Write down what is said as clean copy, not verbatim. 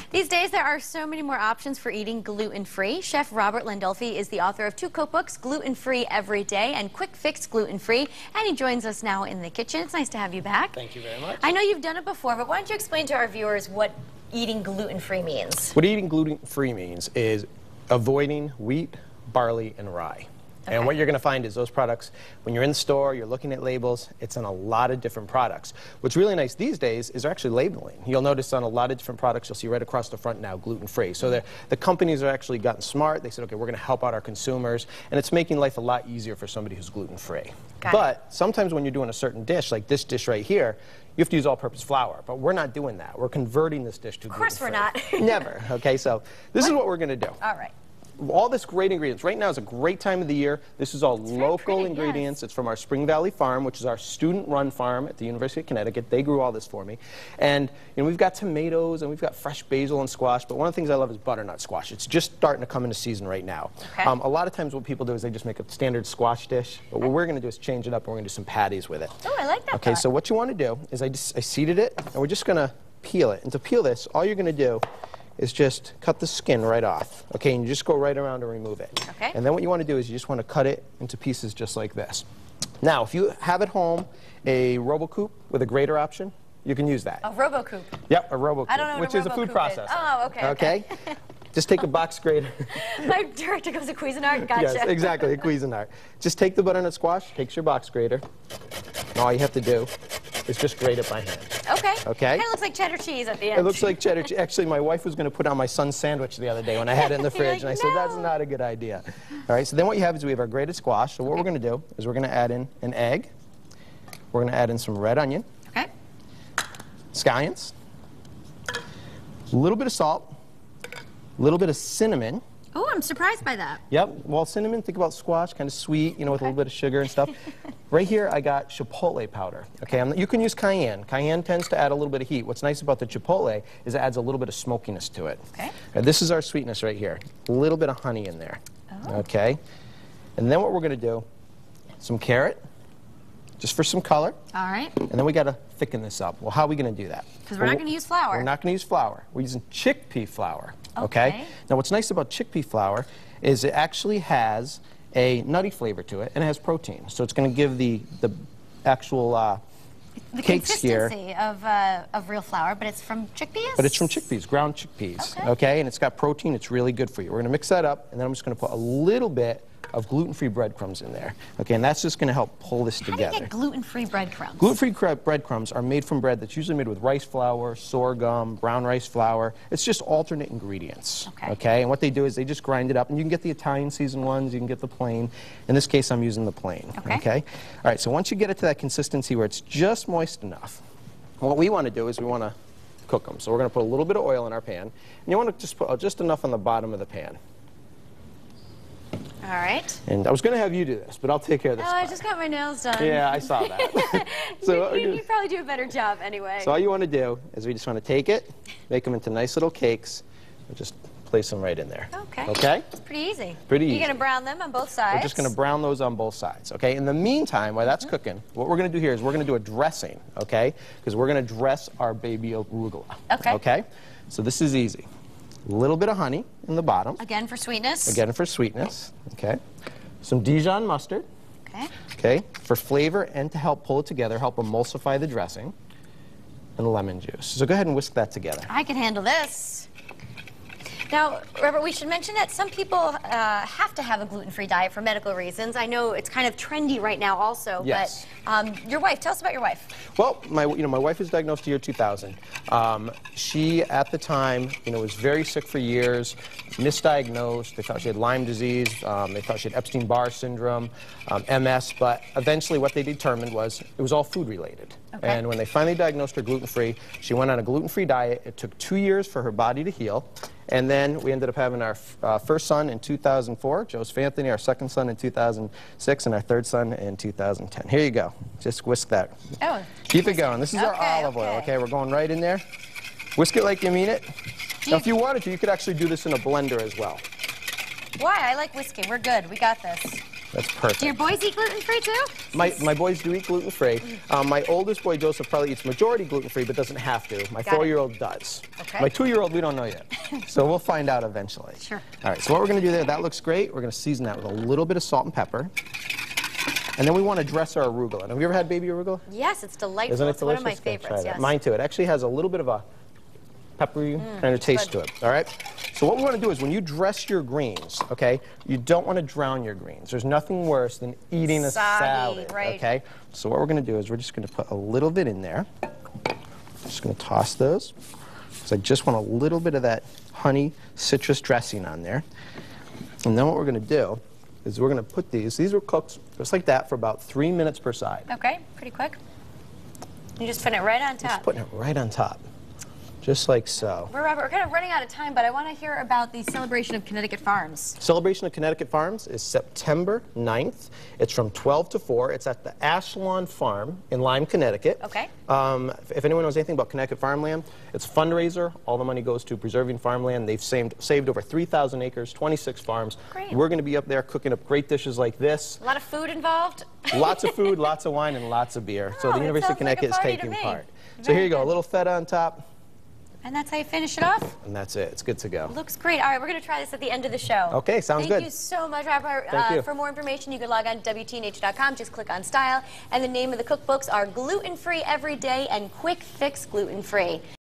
These days, there are so many more options for eating gluten-free. Chef Robert Landolphi is the author of 2 cookbooks, Gluten-Free Every Day and Quick Fix Gluten-Free, and he joins us now in the kitchen. It's nice to have you back. Thank you very much. I know you've done it before, but why don't you explain to our viewers what eating gluten-free means? What eating gluten-free means is avoiding wheat, barley, and rye. Okay. And what you're going to find is those products, when you're in the store, you're looking at labels, it's on a lot of different products. What's really nice these days is they're actually labeling. You'll notice on a lot of different products, you'll see right across the front now, gluten-free. So the companies are actually gotten smart. They said, okay, we're going to help out our consumers, and it's making life a lot easier for somebody who's gluten-free. But sometimes when you're doing a certain dish, like this dish right here, you have to use all-purpose flour, but we're not doing that. We're converting this dish to gluten-free. Of course we're not. Never. Okay, so this is what we're going to do. All right. All this great ingredients. Right now is a great time of the year. This is all local ingredients. Yes. It's from our Spring Valley farm, which is our student-run farm at the University of Connecticut. They grew all this for me. And we've got tomatoes and we've got fresh basil and squash, but one of the things I love is butternut squash. It's just starting to come into season right now. Okay. A lot of times what people do is they just make a standard squash dish, but what we're going to do is change it up and we're going to do some patties with it. Oh, I like that. Okay, so what you want to do is I seeded it, and we're just going to peel it. And to peel this, all you're going to do is just cut the skin right off, okay, and you just go right around and remove it. Okay. And then what you want to do is you just want to cut it into pieces just like this. Now, if you have at home a RoboCoupe with a grater option, you can use that. A RoboCoupe? Yep, a RoboCoupe, I don't know which what is a food RoboCoupe processor. is. Oh, okay. Just take a box grater. My director goes to Cuisinart, gotcha. Yes, exactly, a Cuisinart. Just take the butternut squash, takes your box grater, and all you have to do is just grate it by hand. Okay. Okay. Kind of looks like cheddar cheese at the end. It looks like cheddar cheese. Actually, my wife was going to put on my son's sandwich the other day when I had it in the fridge, and I said, that's not a good idea. All right, so then what you have is we have our grated squash. So what we're going to do is we're going to add in an egg. We're going to add in some red onion. Okay. Scallions. A little bit of salt. A little bit of cinnamon. Oh, I'm surprised by that. Yep. Well, cinnamon, think about squash, kind of sweet, with a little bit of sugar and stuff. Right here, I got chipotle powder. Okay, you can use cayenne. Cayenne tends to add a little bit of heat. What's nice about the chipotle is it adds a little bit of smokiness to it. Okay. This is our sweetness right here. A little bit of honey in there. Oh. Okay. And then what we're going to do, some carrot, just for some color. All right. And then we got to thicken this up. Well, how are we going to do that? Because we're not going to use flour. We're not going to use flour. We're using chickpea flour. Okay. Now, what's nice about chickpea flour is it actually has a nutty flavor to it, and it has protein. So it's going to give the actual the cakes here. consistency of real flour, but it's from chickpeas? But it's from chickpeas, ground chickpeas. Okay. And it's got protein. It's really good for you. We're going to mix that up, and then I'm just going to put a little bit of gluten-free breadcrumbs in there. Okay, and that's just going to help pull this together. How do you get gluten-free breadcrumbs? Gluten-free breadcrumbs are made from bread that's usually made with rice flour, sorghum, brown rice flour. It's just alternate ingredients. Okay, and what they do is they just grind it up, and you can get the Italian seasoned ones, you can get the plain. In this case, I'm using the plain. Okay? All right, so once you get it to that consistency where it's just moist enough, what we want to do is we want to cook them. So we're going to put a little bit of oil in our pan, and you want to just put just enough on the bottom of the pan. All right. And I was going to have you do this, but I'll take care of this. Oh, I just got my nails done. Yeah, I saw that. So you probably do a better job anyway. So all you want to do is we just want to take it, make them into nice little cakes, and just place them right in there. Okay. Okay? It's pretty easy. Pretty easy. You're going to brown them on both sides? We're just going to brown those on both sides, okay? In the meantime, while that's cooking, what we're going to do here is we're going to do a dressing, okay? Because we're going to dress our baby arugula. Okay. Okay? So this is easy. A little bit of honey in the bottom. Again for sweetness? Again for sweetness, okay? Some Dijon mustard. Okay. Okay, for flavor and to help pull it together, help emulsify the dressing, and lemon juice. So go ahead and whisk that together. I can handle this. Now, Robert, we should mention that some people have to have a gluten-free diet for medical reasons. I know it's kind of trendy right now also, yes. But your wife, tell us about your wife. Well, my wife was diagnosed in the year 2000. She, at the time, was very sick for years, misdiagnosed. They thought she had Lyme disease. They thought she had Epstein-Barr syndrome, MS, but eventually what they determined was it was all food-related. Okay. And when they finally diagnosed her gluten-free, she went on a gluten-free diet. It took 2 years for her body to heal. And then we ended up having our first son in 2004, Joseph Anthony, our second son in 2006, and our third son in 2010. Here you go. Just whisk that. Oh. Keep it going. This is our olive oil, okay? We're going right in there. Whisk it like you mean it. Now, if you wanted to, you could actually do this in a blender as well. Why? I like whisking. We're good. We got this. That's perfect. Do your boys eat gluten-free too? My boys do eat gluten-free. My oldest boy, Joseph, probably eats majority gluten-free, but doesn't have to. My 4-year-old does. Okay. My 2-year-old, we don't know yet. So we'll find out eventually. Sure. All right, so what we're going to do there, that looks great. We're going to season that with a little bit of salt and pepper. And then we want to dress our arugula. Have you ever had baby arugula? Yes, it's delightful. Isn't it it's delicious? one of my favorites, yes. Mine too. It actually has a little bit of a peppery kind of taste to it, all right? So what we want to do is when you dress your greens, okay, you don't want to drown your greens. There's nothing worse than eating a salad, right. okay? So what we're going to do is we're just going to put a little bit in there. Just going to toss those. So I just want a little bit of that honey citrus dressing on there. And then what we're going to do is we're going to put these are cooked just like that for about 3 minutes per side. Okay, pretty quick. You just put it right on top. Just putting it right on top. Just like so. Robert, we're kind of running out of time, but I want to hear about the Celebration of Connecticut Farms. Celebration of Connecticut Farms is September 9th. It's from 12 to 4. It's at the Ashlawn Farm in Lyme, Connecticut. Okay. If anyone knows anything about Connecticut farmland, it's a fundraiser. All the money goes to preserving farmland. They've saved over 3,000 acres, 26 farms. Great. We're going to be up there cooking up great dishes like this. A lot of food involved? Lots of food, lots of wine, and lots of beer. So the University of Connecticut is taking part. Very So here you go, good. a little feta on top. And that's how you finish it off? And that's it. It's good to go. Looks great. All right, we're going to try this at the end of the show. Okay, sounds good. Thank you so much, Robert. Thank you. For more information, you can log on to WTNH.com. Just click on Style. And the name of the cookbooks are Gluten-Free Every Day and Quick Fix Gluten-Free.